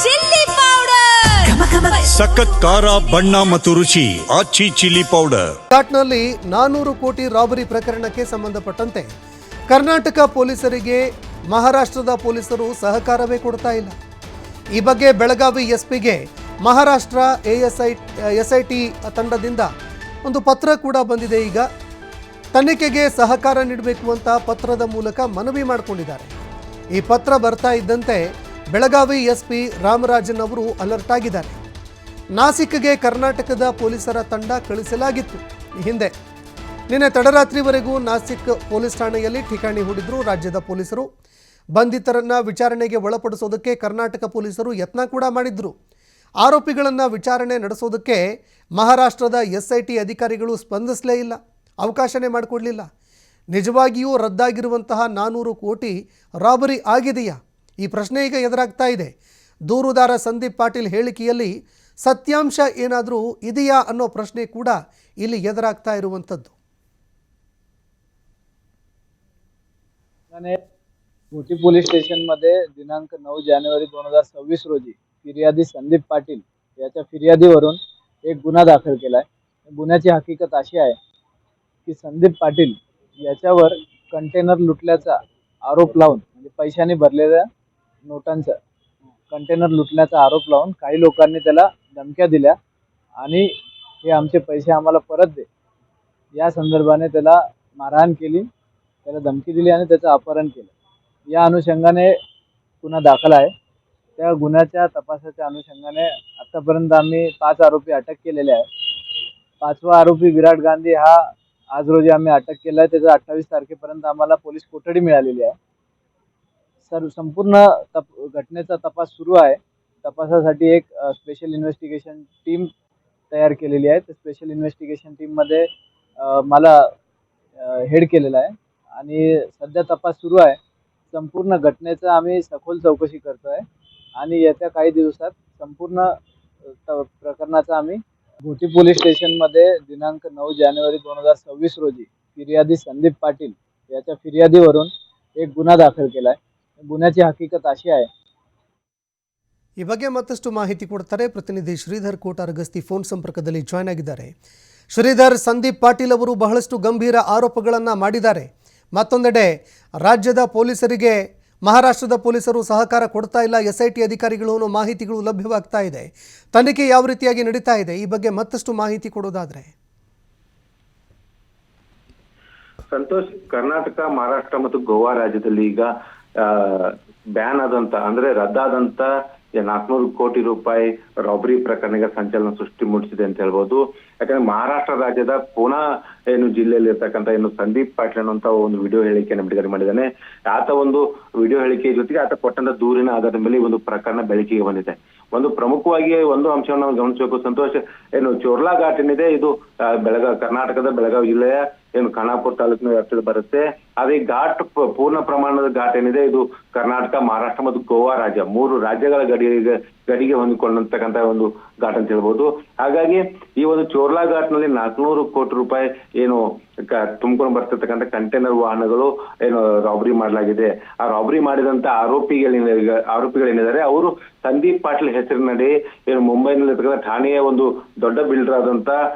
Chilli powder, ಸಖತ್ ಖಾರ ಬಣ್ಣ ಮತ್ತು ರುಚಿ ಆಚಿ ಚಿಲ್ಲಿ ಪೌಡರ್. ಘಾಟ್ನಲ್ಲಿ 400 ಕೋಟಿ ರಾಬರಿ ಪ್ರಕರಣಕ್ಕೆ ಸಂಬಂಧಪಟ್ಟಂತೆ ಕರ್ನಾಟಕ ಪೊಲೀಸರಿಗೆ ಮಹಾರಾಷ್ಟ್ರದ ಪೊಲೀಸರು ಸಹಕಾರವೇ ಕೊಡ್ತಾ ಇಲ್ಲ. ಈ ಬಗ್ಗೆ ಬೆಳಗಾವಿ ಎಸ್ಪಿಗೆ ಮಹಾರಾಷ್ಟ್ರ ಎಸ್ಐಟಿ ತಂಡದಿಂದ ಒಂದು ಪತ್ರ ಕೂಡ ಬಂದಿದೆ. ಈಗ ತನಿಖೆಗೆ ಸಹಕಾರ ನೀಡಬೇಕು ಅಂತ ಪತ್ರದ ಮೂಲಕ ಮನವಿ ಮಾಡಿಕೊಂಡಿದ್ದಾರೆ. ಈ ಪತ್ರ ಬರ್ತಾ ಇದ್ದಂತೆ ಬೆಳಗಾವಿ ಎಸ್ಪಿ ರಾಮರಾಜನ್ ಅವರು ಅಲರ್ಟ್ ಆಗಿದ್ದಾರೆ. ನಾಸಿಕ್ಗೆ ಕರ್ನಾಟಕದ ಪೊಲೀಸರ ತಂಡ ಕಳಿಸಲಾಗಿತ್ತು. ಈ ಹಿಂದೆ ನಿನ್ನೆ ತಡರಾತ್ರಿವರೆಗೂ ನಾಸಿಕ್ ಪೊಲೀಸ್ ಠಾಣೆಯಲ್ಲಿ ಠಿಕಾಣಿ ಹೂಡಿದ್ರು ರಾಜ್ಯದ ಪೊಲೀಸರು. ಬಂಧಿತರನ್ನ ವಿಚಾರಣೆಗೆ ಒಳಪಡಿಸೋದಕ್ಕೆ ಕರ್ನಾಟಕ ಪೊಲೀಸರು ಯತ್ನ ಕೂಡ ಮಾಡಿದ್ರು. ಆರೋಪಿಗಳನ್ನು ವಿಚಾರಣೆ ನಡೆಸೋದಕ್ಕೆ ಮಹಾರಾಷ್ಟ್ರದ ಎಸ್ಐಟಿ ಅಧಿಕಾರಿಗಳು ಸ್ಪಂದಿಸಲೇ ಇಲ್ಲ, ಅವಕಾಶನೇ ಮಾಡಿಕೊಡಲಿಲ್ಲ. ನಿಜವಾಗಿಯೂ ರದ್ದಾಗಿರುವಂತಹ 400 ಕೋಟಿ ರಾಬರಿ ಆಗಿದೆಯಾ? ಈ ಪ್ರಶ್ನೆ ಈಗ ಎದುರಾಗ್ತಾ ಇದೆ. ದೂರುದಾರ ಸಂದೀಪ್ ಪಾಟೀಲ್ ಹೇಳಿಕೆಯಲ್ಲಿ ಸತ್ಯಾಂಶ ಏನಾದರೂ ಇದೆಯಾ ಅನ್ನೋ ಪ್ರಶ್ನೆ ಕೂಡ ಇಲ್ಲಿ ಎದುರಾಗ್ತಾ ಇರುವಂಥದ್ದು. घोटी पोलीस स्टेशन मध्ये दिनांक 9 जानेवारी 2026 रोजी फिर्यादी संदीप पाटील याच्या फिर्यादीवरून एक गुन्हा दाखल केलाय. गुन्ह्याची हकीकत अशी आहे की संदीप पाटील याच्यावर कंटेनर लुटल्याचा आरोप लावून, म्हणजे पैशाने भरलेल्या नोटांचा कंटेनर लुटल्याचा आरोप लावून काही लोकांनी त्याला धमक्या दिल्या आणि हे आमचे पैसे आम्हाला परत दे या संदर्भाने त्याला मारहाण केली, त्याला धमकी दिली आणि त्याचं अपहरण केलं. या अनुषंगाने गुन्हा दाखल आहे. त्या गुन्ह्याच्या तपासाच्या अनुषंगाने आतापर्यंत आम्ही 5 आरोपी अटक केलेले आहे. 5वा आरोपी विराट गांधी हा आज रोजी आम्ही अटक केला आहे. त्याचा 28 तारखेपर्यंत आम्हाला पोलीस कोठडी मिळालेली आहे. संपूर्ण घटनेचा तपास सुरू आहे. तपासासाठी एक स्पेशल इन्व्हेस्टिगेशन टीम तयार केलेली आहे. त्या स्पेशल इन्व्हेस्टिगेशन टीममध्ये मला हेड केलेला आहे आणि सध्या तपास सुरू आहे. संपूर्ण घटनेचं आम्ही सखोल चौकशी करतोय आणि येत्या काही दिवसात संपूर्ण प्रकरणाचा आम्ही घोटी पोलीस स्टेशनमध्ये दिनांक 9 जानेवारी 2026 रोजी फिर्यादी संदीप पाटील याच्या फिर्यादीवरून एक गुन्हा दाखल केलाय. गुन्ह्याची हकीकत अशी आहे. ಈ ಬಗ್ಗೆ ಮತ್ತಷ್ಟು ಮಾಹಿತಿ ಕೊಡ್ತಾರೆ ಪ್ರತಿನಿಧಿ ಶ್ರೀಧರ್ ಕೋಟಾರ್ ಗಸ್ತಿ ಫೋನ್ ಸಂಪರ್ಕದಲ್ಲಿ ಜಾಯ್ನ್ ಆಗಿದ್ದಾರೆ. ಶ್ರೀಧರ್, ಸಂದೀಪ್ ಪಾಟೀಲ್ ಅವರು ಬಹಳಷ್ಟು ಗಂಭೀರ ಆರೋಪಗಳನ್ನು ಮಾಡಿದ್ದಾರೆ. ಮತ್ತೊಂದೆಡೆ ರಾಜ್ಯದ ಪೊಲೀಸರಿಗೆ ಮಹಾರಾಷ್ಟ್ರದ ಪೊಲೀಸರು ಸಹಕಾರ ಕೊಡ್ತಾ ಇಲ್ಲ, ಎಸ್ಐಟಿ ಅಧಿಕಾರಿಗಳು ಅನ್ನೋ ಮಾಹಿತಿಗಳು ಲಭ್ಯವಾಗ್ತಾ ಇದೆ. ತನಿಖೆ ಯಾವ ರೀತಿಯಾಗಿ ನಡೀತಾ ಇದೆ, ಈ ಬಗ್ಗೆ ಮತ್ತಷ್ಟು ಮಾಹಿತಿ ಕೊಡೋದಾದ್ರೆ? ಸಂತೋಷ್, ಕರ್ನಾಟಕ, ಮಹಾರಾಷ್ಟ್ರ ಮತ್ತು ಗೋವಾ ರಾಜ್ಯದಲ್ಲಿ ಈಗ ಬ್ಯಾನ್ ಆದಂತ ಅಂದ್ರೆ ರದ್ದಾದಂತ 400 ಕೋಟಿ ರೂಪಾಯಿ ರಾಬರಿ ಪ್ರಕರಣಕ್ಕೆ ಸಂಚಲನ ಸೃಷ್ಟಿ ಮೂಡಿಸಿದೆ ಅಂತ ಹೇಳ್ಬೋದು. ಯಾಕಂದ್ರೆ ಮಹಾರಾಷ್ಟ್ರ ರಾಜ್ಯದ ಪೂನಾ ಜಿಲ್ಲೆಯಲ್ಲಿ ಇರ್ತಕ್ಕಂಥ ಸಂದೀಪ್ ಪಾಟೀಲ್ ಅನ್ನುವಂತ ಒಂದು ವಿಡಿಯೋ ಹೇಳಿಕೆಯನ್ನು ಬಿಡುಗಡೆ ಮಾಡಿದ್ದಾನೆ. ಆತ ಒಂದು ವಿಡಿಯೋ ಹೇಳಿಕೆ ಜೊತೆಗೆ ಆತ ಕೊಟ್ಟಂತ ದೂರಿನ ಆಧಾರದ ಮೇಲೆ ಒಂದು ಪ್ರಕರಣ ಬೆಳಕಿಗೆ ಬಂದಿದೆ. ಒಂದು ಪ್ರಮುಖವಾಗಿ ಒಂದು ಅಂಶವನ್ನು ನಾವು ಗಮನಿಸಬೇಕು ಸಂತೋಷ್. ಚೋರ್ಲಾ ಘಾಟ್ ಏನಿದೆ, ಇದು ಕರ್ನಾಟಕದ ಬೆಳಗಾವಿ ಜಿಲ್ಲೆಯ ಖಾನಾಪುರ ತಾಲೂಕಿನ ವ್ಯಾಪ್ತಿಯಲ್ಲಿ ಬರುತ್ತೆ. ಅದೇ ಘಾಟ್ ಪೂರ್ಣ ಪ್ರಮಾಣದ ಘಾಟ್ ಏನಿದೆ, ಇದು ಕರ್ನಾಟಕ, ಮಹಾರಾಷ್ಟ್ರ ಮತ್ತು ಗೋವಾ ರಾಜ್ಯ 3 ರಾಜ್ಯಗಳ ಗಡಿಗೆ ಹೊಂದಿಕೊಂಡಂತಕ್ಕಂತ ಒಂದು ಘಾಟ್ ಅಂತ ಹೇಳ್ಬೋದು. ಹಾಗಾಗಿ ಈ ಒಂದು ಚೋರ್ಲಾ ಘಾಟ್ ನಲ್ಲಿ 400 ಕೋಟಿ ರೂಪಾಯಿ ತುಂಬಿಕೊಂಡು ಬರ್ತಿರ್ತಕ್ಕಂಥ ಕಂಟೈನರ್ ವಾಹನಗಳು ರಾಬರಿ ಮಾಡಲಾಗಿದೆ. ಆ ರಾಬರಿ ಮಾಡಿದಂತ ಆರೋಪಿಗಳೇನಿದ್ದಾರೆ ಅವರು ಸಂದೀಪ್ ಪಾಟೀಲ್ ಹೆಸರಿನಡಿ ಮುಂಬೈನಲ್ಲಿ ಠಾಣೆಯ ಒಂದು ದೊಡ್ಡ ಬಿಲ್ಡರ್ ಆದಂತ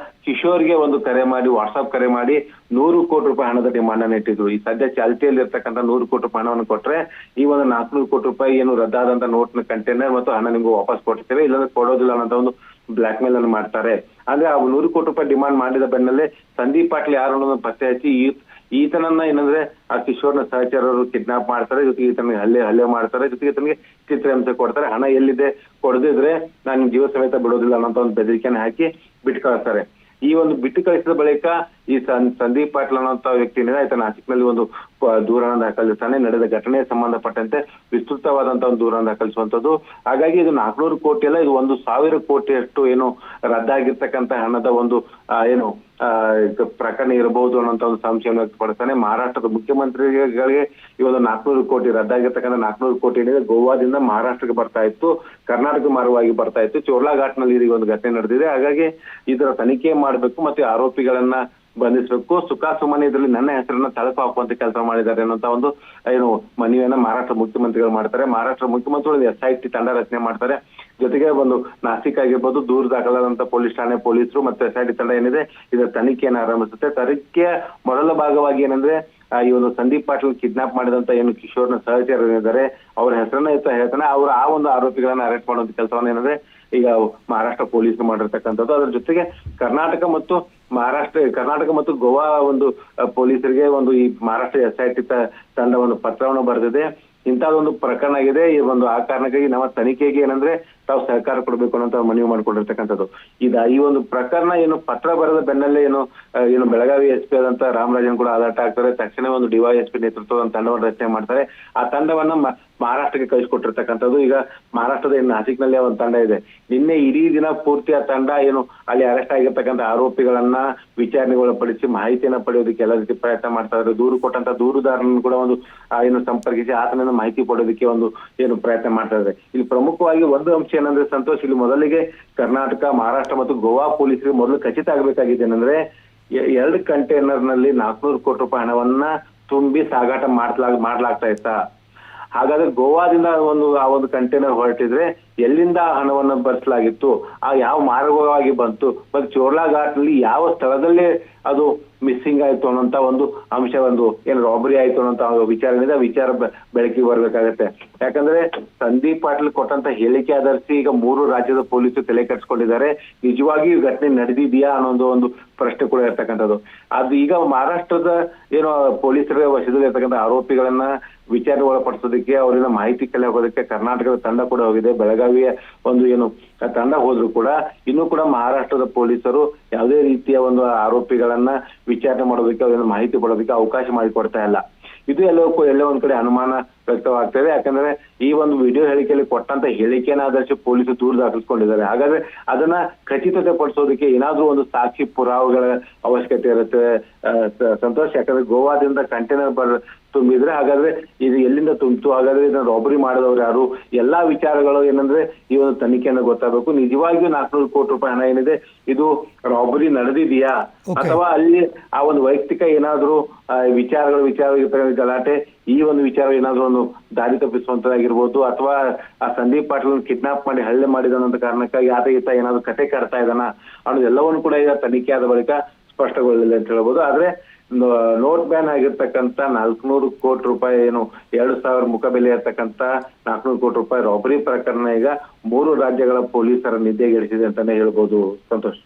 ಕಿಶೋರ್ಗೆ ಒಂದು ಕರೆ ಮಾಡಿ, ವಾಟ್ಸ್ಆಪ್ ಕರೆ ಮಾಡಿ 100 ಕೋಟಿ ರೂಪಾಯಿ ಹಣದ ಡಿಮಾಂಡ್ ಅನ್ನು ಇಟ್ಟಿದ್ರು. ಈ ಸದ್ಯ ಚಾಲ್ತಿಯಲ್ಲಿ ಇರ್ತಕ್ಕಂಥ 100 ಕೋಟಿ ರೂಪಾಯಿ ಹಣವನ್ನು ಕೊಟ್ರೆ ಈ ಒಂದು 400 ಕೋಟಿ ರೂಪಾಯಿ ರದ್ದಾದಂತ ನೋಟ್ನ ಕಂಟೈನರ್ ಮತ್ತು ಹಣ ನಿಮ್ಗೆ ವಾಪಸ್ ಕೊಡ್ತೇವೆ, ಇಲ್ಲಾಂದ್ರೆ ಕೊಡೋದಿಲ್ಲ ಅನ್ನೋ ಒಂದು ಬ್ಲಾಕ್ ಮೇಲ್ ಅನ್ನು ಮಾಡ್ತಾರೆ. ಅಂದ್ರೆ ಆ 100 ಕೋಟಿ ರೂಪಾಯಿ ಡಿಮಾಂಡ್ ಮಾಡಿದ ಬೆನ್ನಲ್ಲೇ ಸಂದೀಪ್ ಪಾಟೀಲ್ ಯಾರು ಅನ್ನೋದನ್ನ ಪತ್ತೆ ಹಚ್ಚಿ ಈತನನ್ನ ಏನಂದ್ರೆ ಆ ಕಿಶೋರ್ನ ಸಹಚರರು ಕಿಡ್ನಾಪ್ ಮಾಡ್ತಾರೆ, ಜೊತೆಗೆ ಈತನಿಗೆ ಹಲ್ಲೆ ಮಾಡ್ತಾರೆ, ಜೊತೆಗೆ ಈತನಿಗೆ ಚಿತ್ರಹಿಂಸೆ ಕೊಡ್ತಾರೆ. ಹಣ ಎಲ್ಲಿದೆ, ಕೊಡದಿದ್ರೆ ನಾನು ಜೀವ ಸಮೇತ ಬಿಡೋದಿಲ್ಲ ಅನ್ನೋ ಒಂದು ಬೆದರಿಕೆಯನ್ನು ಹಾಕಿ ಬಿಟ್ಟು ಕಳಿಸ್ತಾರೆ. ಈ ಒಂದು ಬಿಟ್ಟು ಕಳಿಸಿದ ಬಳಿಕ ಈ ಸಂದೀಪ್ ಪಾಟೀಲ್ ಅನ್ನುವಂತ ವ್ಯಕ್ತಿ ಏನಿದೆ ಆಯ್ತ ನಾಸಿಕ್ನಲ್ಲಿ ಒಂದು ದೂರನ್ನು ದಾಖಲಿಸ್ತಾನೆ. ನಡೆದ ಘಟನೆಗೆ ಸಂಬಂಧಪಟ್ಟಂತೆ ವಿಸ್ತೃತವಾದಂತ ಒಂದು ದೂರನ್ನು ದಾಖಲಿಸುವಂತದ್ದು. ಹಾಗಾಗಿ ಇದು 400 ಕೋಟಿ ಅಲ್ಲ, ಇದು 1,000 ಕೋಟಿಯಷ್ಟು ರದ್ದಾಗಿರ್ತಕ್ಕಂಥ ಹಣದ ಒಂದು ಪ್ರಕರಣ ಇರಬಹುದು ಅನ್ನೋಂತ ಒಂದು ಸಂಶಯವನ್ನು ವ್ಯಕ್ತಪಡಿಸ್ತಾನೆ. ಮಹಾರಾಷ್ಟ್ರದ ಮುಖ್ಯಮಂತ್ರಿಗಳಿಗೆ ಈ ಒಂದು 400 ಕೋಟಿ ರದ್ದಾಗಿರ್ತಕ್ಕಂಥ 400 ಕೋಟಿ ಏನಿದೆ ಗೋವಾದಿಂದ ಮಹಾರಾಷ್ಟ್ರಕ್ಕೆ ಬರ್ತಾ ಇತ್ತು, ಕರ್ನಾಟಕ ಮಾರ್ಗವಾಗಿ ಬರ್ತಾ ಇತ್ತು. ಚೋರ್ಲಾ ಘಾಟ್ ನಲ್ಲಿ ಈ ಒಂದು ಘಟನೆ ನಡೆದಿದೆ. ಹಾಗಾಗಿ ಇದರ ತನಿಖೆ ಮಾಡಬೇಕು ಮತ್ತೆ ಆರೋಪಿಗಳನ್ನ ಬಂಧಿಸಬೇಕು. ಸುಖಾಸುಮ್ಮನೆ ಇದರಲ್ಲಿ ನನ್ನ ಹೆಸರನ್ನ ತಳಕು ಹಾಕುವಂತ ಕೆಲಸ ಮಾಡಿದ್ದಾರೆ ಅನ್ನೋಂತ ಒಂದು ಮನವಿಯನ್ನ ಮಹಾರಾಷ್ಟ್ರ ಮುಖ್ಯಮಂತ್ರಿಗಳು ಮಾಡ್ತಾರೆ. ಮಹಾರಾಷ್ಟ್ರ ಮುಖ್ಯಮಂತ್ರಿಗಳು SIT ತಂಡ ರಚನೆ ಮಾಡ್ತಾರೆ. ಜೊತೆಗೆ ಒಂದು ನಾಸಿಕ್ ಆಗಿರ್ಬೋದು, ದೂರು ದಾಖಲಾದಂತ ಪೊಲೀಸ್ ಠಾಣೆ ಪೊಲೀಸರು ಮತ್ತು SIT ತಂಡ ಏನಿದೆ ಇದರ ತನಿಖೆಯನ್ನು ಆರಂಭಿಸುತ್ತೆ. ತನಿಖೆಯ ಮೊದಲ ಭಾಗವಾಗಿ ಏನಂದ್ರೆ ಈ ಒಂದು ಸಂದೀಪ್ ಪಾಟೀಲ್ ಕಿಡ್ನಾಪ್ ಮಾಡಿದಂತ ಏನು ಕಿಶೋರ್ನ ಸಹಚರರಿದ್ದಾರೆ ಅವರ ಹೆಸರನ್ನ ಹೇಳ್ತಾನೆ. ಅವರು ಆ ಒಂದು ಆರೋಪಿಗಳನ್ನ ಅರೆಸ್ಟ್ ಮಾಡುವಂತ ಕೆಲಸವನ್ನ ಏನಂದ್ರೆ ಈಗ ಮಹಾರಾಷ್ಟ್ರ ಪೊಲೀಸರು ಮಾಡಿರ್ತಕ್ಕಂಥದ್ದು. ಅದ್ರ ಜೊತೆಗೆ ಕರ್ನಾಟಕ ಮತ್ತು ಗೋವಾ ಒಂದು ಪೊಲೀಸರಿಗೆ ಒಂದು ಈ ಮಹಾರಾಷ್ಟ್ರ SIT ತಂಡ ಒಂದು ಪತ್ರವನ್ನು ಬರೆದಿದೆ. ಇಂಥದ್ದೊಂದು ಪ್ರಕರಣ ಆಗಿದೆ. ಈ ಒಂದು ಆ ಕಾರಣಕ್ಕಾಗಿ ನಮ್ಮ ತನಿಖೆಗೆ ಏನಂದ್ರೆ ತಾವು ಸಹಕಾರ ಕೊಡಬೇಕು ಅನ್ನೋ ಮನವಿ ಮಾಡ್ಕೊಂಡಿರ್ತಕ್ಕಂಥದ್ದು. ಈ ಒಂದು ಪ್ರಕರಣ ಏನು ಪತ್ರ ಬರೆದ ಬೆನ್ನಲ್ಲೇ ಏನು ಬೆಳಗಾವಿ SP ಆದಂತ ರಾಮರಾಜನ್ ಕೂಡ ಅಲರ್ಟ್ ಆಗ್ತಾರೆ. ತಕ್ಷಣ ಒಂದು DYSP ನೇತೃತ್ವದ ಒಂದು ತಂಡವನ್ನು ರಚನೆ ಮಾಡ್ತಾರೆ. ಆ ತಂಡವನ್ನ ಮಹಾರಾಷ್ಟ್ರಕ್ಕೆ ಕಳಿಸ್ಕೊಟ್ಟಿರ್ತಕ್ಕಂಥದ್ದು. ಈಗ ಮಹಾರಾಷ್ಟ್ರದ ನಾಸಿಕ್ನಲ್ಲಿ ಒಂದು ತಂಡ ಇದೆ. ನಿನ್ನೆ ಇಡೀ ದಿನ ಪೂರ್ತಿ ಆ ತಂಡ ಏನು ಅಲ್ಲಿ ಅರೆಸ್ಟ್ ಆಗಿರ್ತಕ್ಕಂಥ ಆರೋಪಿಗಳನ್ನ ವಿಚಾರಣೆಗೊಳಪಡಿಸಿ ಮಾಹಿತಿಯನ್ನ ಪಡೆಯೋದಕ್ಕೆ ಎಲ್ಲ ರೀತಿ ಪ್ರಯತ್ನ ಮಾಡ್ತಾ ಇದ್ದಾರೆ. ದೂರು ಕೊಟ್ಟಂತ ದೂರುದಾರರನ್ನು ಕೂಡ ಒಂದು ಏನು ಸಂಪರ್ಕಿಸಿ ಆತನನ್ನ ಮಾಹಿತಿ ಪಡೆಯೋದಕ್ಕೆ ಒಂದು ಏನು ಪ್ರಯತ್ನ ಮಾಡ್ತಾ ಇದ್ದಾರೆ. ಇಲ್ಲಿ ಪ್ರಮುಖವಾಗಿ ಒಂದು ಅಂಶ ಏನಂದ್ರೆ ಸಂತೋಷ್, ಇಲ್ಲಿ ಮೊದಲಿಗೆ ಕರ್ನಾಟಕ, ಮಹಾರಾಷ್ಟ್ರ ಮತ್ತು ಗೋವಾ ಪೊಲೀಸರಿಗೆ ಮೊದಲು ಖಚಿತ ಆಗಬೇಕಾಗಿದೆ ಏನಂದ್ರೆ 2 ಕಂಟೈನರ್ ನಲ್ಲಿ 400 ಕೋಟಿ ರೂಪಾಯಿ ಹಣವನ್ನ ತುಂಬಿ ಸಾಗಾಟ ಮಾಡ್ಲಾಗ್ತಾ ಇತ್ತಾ? ಹಾಗಾದ್ರೆ ಗೋವಾದಿಂದ ಆ ಒಂದು ಕಂಟೈನರ್ ಹೊರಟಿದ್ರೆ ಎಲ್ಲಿಂದ ಹಣವನ್ನು ಭರಿಸಲಾಗಿತ್ತು, ಆ ಯಾವ ಮಾರ್ಗವಾಗಿ ಬಂತು, ಮತ್ತೆ ಚೋರ್ಲಾ ಘಾಟ್ ನಲ್ಲಿ ಯಾವ ಸ್ಥಳದಲ್ಲಿ ಅದು ಮಿಸ್ಸಿಂಗ್ ಆಯ್ತು ಅನ್ನೋಂತ ಒಂದು ಅಂಶ, ಏನು ರಾಬರಿ ಆಯ್ತು ಅನ್ನೋಂತ ವಿಚಾರ ಬೆಳಕಿಗೆ ಬರ್ಬೇಕಾಗತ್ತೆ. ಯಾಕಂದ್ರೆ ಸಂದೀಪ್ ಪಾಟೀಲ್ ಕೊಟ್ಟಂತ ಹೇಳಿಕೆ ಆಧರಿಸಿ ಈಗ 3 ರಾಜ್ಯದ ಪೊಲೀಸರು ತಲೆ ಕೆಡಿಸ್ಕೊಂಡಿದ್ದಾರೆ. ನಿಜವಾಗಿ ಈ ಘಟನೆ ನಡೆದಿದೆಯಾ ಅನ್ನೋ ಒಂದು ಪ್ರಶ್ನೆ ಕೂಡ ಇರ್ತಕ್ಕಂಥದ್ದು. ಅದು ಈಗ ಮಹಾರಾಷ್ಟ್ರದ ಏನು ಪೊಲೀಸರ ವಶದಲ್ಲಿ ಇರ್ತಕ್ಕಂಥ ಆರೋಪಿಗಳನ್ನ ವಿಚಾರಣೆ ಒಳಪಡಿಸೋದಕ್ಕೆ, ಅವರಿಂದ ಮಾಹಿತಿ ಕಲೆ ಹೋಗೋದಕ್ಕೆ ಕರ್ನಾಟಕದ ತಂಡ ಕೂಡ ಹೋಗಿದೆ. ಬೆಳಗಾವಿಯ ಒಂದು ಏನು ತಂಡ ಹೋದ್ರು ಕೂಡ ಇನ್ನೂ ಕೂಡ ಮಹಾರಾಷ್ಟ್ರದ ಪೊಲೀಸರು ಯಾವುದೇ ರೀತಿಯ ಒಂದು ಆರೋಪಿಗಳನ್ನ ವಿಚಾರಣೆ ಮಾಡೋದಕ್ಕೆ, ಅವರಿಂದ ಮಾಹಿತಿ ಪಡೋದಕ್ಕೆ ಅವಕಾಶ ಮಾಡಿಕೊಡ್ತಾ ಇಲ್ಲ. ಇದು ಎಲ್ಲೋ ಒಂದ್ ಕಡೆ ಅನುಮಾನ ವ್ಯಕ್ತವಾಗ್ತದೆ. ಯಾಕಂದ್ರೆ ಈ ಒಂದು ವಿಡಿಯೋ ಹೇಳಿಕೆಯಲ್ಲಿ ಕೊಟ್ಟಂತ ಹೇಳಿಕೆನ ಆಧರಿಸಿ ಪೊಲೀಸರು ದೂರು ದಾಖಲಿಸಿಕೊಂಡಿದ್ದಾರೆ. ಹಾಗಾದ್ರೆ ಅದನ್ನ ಖಚಿತತೆ ಪಡಿಸೋದಕ್ಕೆ ಏನಾದ್ರೂ ಒಂದು ಸಾಕ್ಷಿ ಪುರಾವೆಗಳ ಅವಶ್ಯಕತೆ ಇರುತ್ತೆ ಸಂತೋಷ್. ಯಾಕಂದ್ರೆ ಗೋವಾದಿಂದ ಕಂಟೈನರ್ ತುಂಬಿದ್ರೆ ಹಾಗಾದ್ರೆ ಇದು ಎಲ್ಲಿಂದ ತುಂಬಿತು, ಹಾಗಾದ್ರೆ ಇದನ್ನ ರಾಬರಿ ಮಾಡಿದವ್ರು ಯಾರು, ಎಲ್ಲಾ ವಿಚಾರಗಳು ಏನಂದ್ರೆ ಈ ಒಂದು ತನಿಖೆಯನ್ನು ಗೊತ್ತಾಗಬೇಕು. ನಿಜವಾಗಿಯೂ 400 ಕೋಟಿ ರೂಪಾಯಿ ಹಣ ಏನಿದೆ ಇದು ರಾಬರಿ ನಡೆದಿದೆಯಾ, ಅಥವಾ ಅಲ್ಲಿ ಆ ಒಂದು ವೈಯಕ್ತಿಕ ಏನಾದ್ರೂ ವಿಚಾರ ಗಲಾಟೆ, ಈ ಒಂದು ವಿಚಾರ ಏನಾದ್ರೂ ಒಂದು ದಾರಿ ತಪ್ಪಿಸುವಂತದ್ದಾಗಿರ್ಬೋದು, ಅಥವಾ ಆ ಸಂದೀಪ್ ಪಾಟೀಲ್ ಕಿಡ್ನಾಪ್ ಮಾಡಿ ಹಲ್ಲೆ ಮಾಡಿದ ಕಾರಣಕ್ಕಾಗಿ ಈತ ಏನಾದ್ರು ಕತೆ ಕಟ್ತಾ ಇದ್ದಾನ ಅನ್ನೋದೆಲ್ಲವನ್ನು ಕೂಡ ಈಗ ತನಿಖೆ ಆದ ಬಳಿಕ ಸ್ಪಷ್ಟಗೊಳ್ಳಲಿದೆ ಅಂತ ಹೇಳ್ಬೋದು. ಆದ್ರೆ ನೋಟ್ ಬ್ಯಾನ್ ಆಗಿರ್ತಕ್ಕಂಥ 400 ಕೋಟಿ ರೂಪಾಯಿ ಏನು 2000 ಮುಖಬೆಲೆ ಇರ್ತಕ್ಕಂಥ 400 ಕೋಟಿ ರೂಪಾಯಿ ರಾಬರಿ ಪ್ರಕರಣ ಈಗ 3 ರಾಜ್ಯಗಳ ಪೊಲೀಸರ ನಿದ್ದೆಗೆಡಿಸಿದೆ ಅಂತಾನೆ ಹೇಳ್ಬೋದು ಸಂತೋಷ್.